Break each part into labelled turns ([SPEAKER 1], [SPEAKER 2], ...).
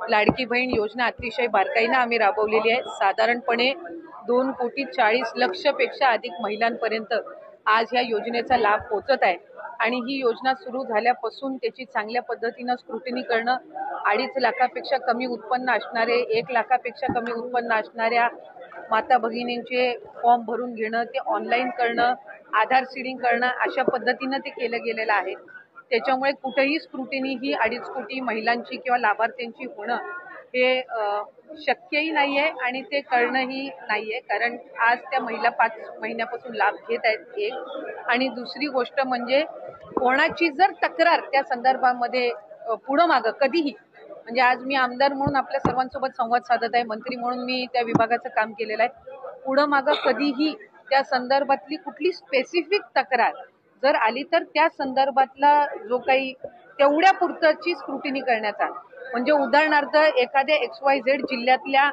[SPEAKER 1] लाडकी बहीण योजना अतिशय बारकाईने आम्ही राबवलेली आहे। साधारणपणे 2,40,00,00,000 पेक्षा अधिक महिलांपर्यंत आज या योजनेचा लाभ पोहोचत आहे आणि ही योजना सुरू झाल्यापासून त्याची चांगल्या पद्धतीने स्क्रुटिनी करणं, 2.5 लाखापेक्षा कमी उत्पन्न असणारे, 1 लाखापेक्षा कमी उत्पन्न असणाऱ्या माता भगिनींचे फॉर्म भरून घेणं, ते ऑनलाईन करणं, आधार सीडिंग करणं, अशा पद्धतीने ते केलं गेलेलं आहे। त्याच्यामुळे कुठेही स्क्रुटिनी ही 2.5 कोटी महिलांची किंवा लाभार्थ्यांची होणं हे शक्यही नाहीये आणि ते करणंही नाहीये, कारण आज त्या महिला 5 महिन्यापासून लाभ घेत आहेत। एक आणि दुसरी गोष्ट म्हणजे कोणाची जर तक्रार त्या संदर्भामध्ये पुढं मागं कधीही, म्हणजे आज मी आमदार म्हणून आपल्या सर्वांसोबत संवाद साधत आहे, मंत्री म्हणून मी त्या विभागाचं काम केलेलं आहे, पुढं मागं कधीही त्या संदर्भातली कुठली स्पेसिफिक तक्रार जर आली तर त्या संदर्भातला जो काही तेवढ्या पुरतची स्क्रुटिनी करण्याचा, म्हणजे उदाहरणार्थ एखाद्या XYZ जिल्ह्यातल्या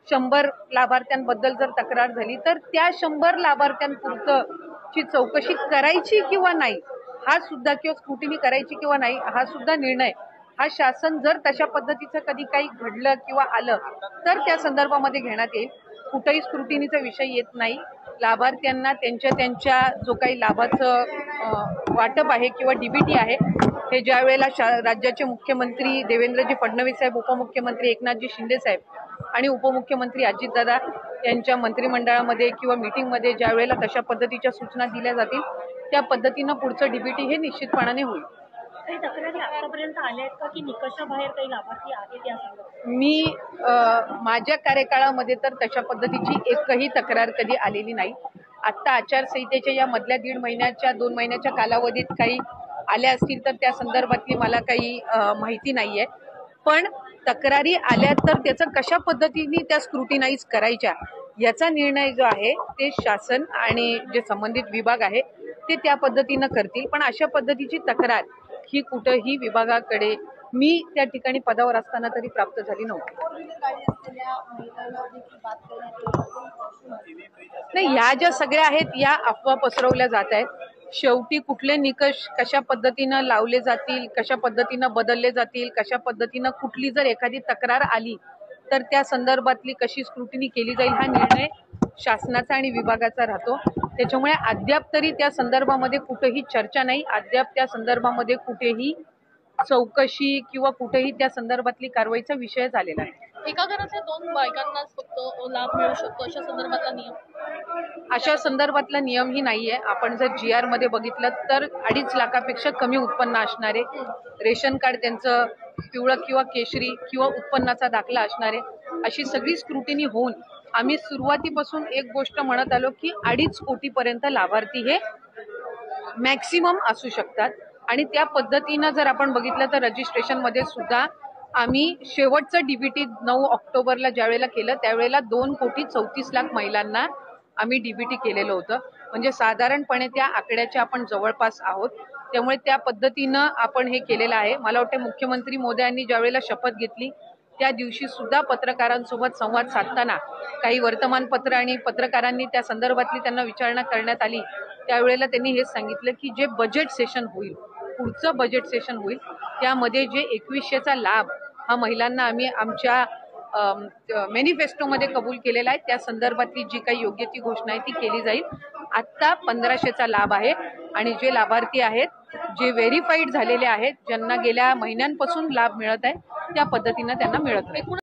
[SPEAKER 1] 100 लाभार्थ्यांबद्दल जर तक्रार झाली तर त्या 100 लाभार्थ्यांपुरतची चौकशी करायची किंवा नाही हा सुद्धा, किंवा स्क्रुटिनी करायची किंवा नाही हा सुद्धा निर्णय हा शासन जर तशा पद्धतीचं कधी काही घडलं किंवा आलं तर त्या संदर्भामध्ये घेण्यात येईल। कुठेही स्क्रुटिनीचा विषय येत नाही। लाभार्थ्यांना त्यांच्या जो काही लाभाचं वाटप आहे किंवा DBT आहे हे ज्या वेळेला राज्याचे मुख्यमंत्री देवेंद्रजी फडणवीस साहेब, उपमुख्यमंत्री एकनाथजी शिंदे साहेब आणि उपमुख्यमंत्री अजितदादा यांच्या मंत्रिमंडळामध्ये किंवा मीटिंगमध्ये ज्या वेळेला तशा पद्धतीच्या सूचना दिल्या जातील त्या पद्धतीनं पुढचं DBT हे निश्चितपणाने होईल।
[SPEAKER 2] काही तक्रारी आतापर्यंत आल्या आहेत का की निकषाबाहेर काही लाभार्थी आहेत या संदर्भात?
[SPEAKER 1] मी माझ्या कार्यकाळामध्ये तर तशा पद्धतीची एकही तक्रार कधी आलेली नाही। आता आचारसंहितेच्या या मधल्या 1.5 महिन्याच्या 2 महिन्याच्या कालावधीत काही आल्या असतील तर त्या संदर्भातली मला काही माहिती नाहीये, पण तक्रारी आल्या तर त्याचं कशा पद्धतीने त्या स्क्रुटिनाइज करायच्या याचा निर्णय जो आहे ते शासन आणि जे संबंधित विभाग आहे ते त्या पद्धतीनं करतील। पण अशा पद्धतीची तक्रार ही कुठेही विभागाकडे मी त्या ठिकाणी पदावर असताना तरी प्राप्त झाली नव्हती। नाही, ह्या ज्या सगळ्या आहेत या अफवा पसरवल्या जात आहेत। शेवटी कुठले निकष कशा पद्धतीनं लावले जातील, कशा पद्धतीनं बदलले जातील, कशा पद्धतीनं कुठली जर एखादी तक्रार आली तर त्या संदर्भातली कशी स्क्रुटिनी केली जाईल हा निर्णय शासनाचा आणि विभागाचा राहतो। त्याच्यामुळे अद्याप तरी त्या संदर्भामध्ये कुठेही चर्चा नाही, अद्याप त्या संदर्भामध्ये कुठेही चौकशी किंवा कुठेही त्या संदर्भातली कारवाईचा विषय झालेला आहे।
[SPEAKER 2] एका घराच्या 2 बायकांनाच फक्त लाभ मिळू शकतो अशा संदर्भातला नियम?
[SPEAKER 1] अशा संदर्भातला नियमही नाहीये। आपण जर GR मध्ये बघितलं तर 2.5 लाखापेक्षा कमी उत्पन्न असणारे, रेशन कार्ड त्यांचं पिवळं किंवा केशरी किंवा उत्पन्नाचा दाखला असणारे, अशी सगळी स्क्रुटिनी होऊन आम्ही सुरुवातीपासून एक गोष्ट म्हणत आलो की 2.5 कोटीपर्यंत लाभार्थी हे मॅक्सिमम असू शकतात आणि त्या पद्धतीनं जर आपण बघितलं तर रजिस्ट्रेशन मध्ये सुद्धा आम्ही शेवटचं DBT 9 ऑक्टोबरला ज्यावेळेला केलं त्यावेळेला 2,34,00,000 महिलांना आम्ही DBT केलेलं होतं, म्हणजे साधारणपणे त्या आकड्याच्या आपण जवळपास आहोत। त्यामुळे त्या पद्धतीनं आपण हे केलेलं आहे। मला वाटतं मुख्यमंत्री मोदयांनी ज्यावेळेला शपथ घेतली त्या दिवशी सुद्धा पत्रकारांसोबत संवाद साधताना काही वर्तमानपत्र आणि पत्रकारांनी त्या संदर्भातली त्यांना विचारणा करण्यात आली त्यावेळेला त्यांनी हेच सांगितलं की जे बजेट सेशन होईल, पुढचं बजेट सेशन होईल त्यामध्ये जे 2100चा लाभ हा महिलांना आम्ही आमच्या मॅनिफेस्टोमध्ये कबूल केलेला आहे त्या संदर्भातली जी काही योग्य ती घोषणा आहे ती केली जाईल। आता 1500चा लाभ आहे आणि जे लाभार्थी आहेत, जे व्हेरीफाईड झालेले आहेत, ज्यांना गेल्या महिन्यांपासून लाभ मिळत आहे त्या पद्धतीनं त्यांना मिळत आहे।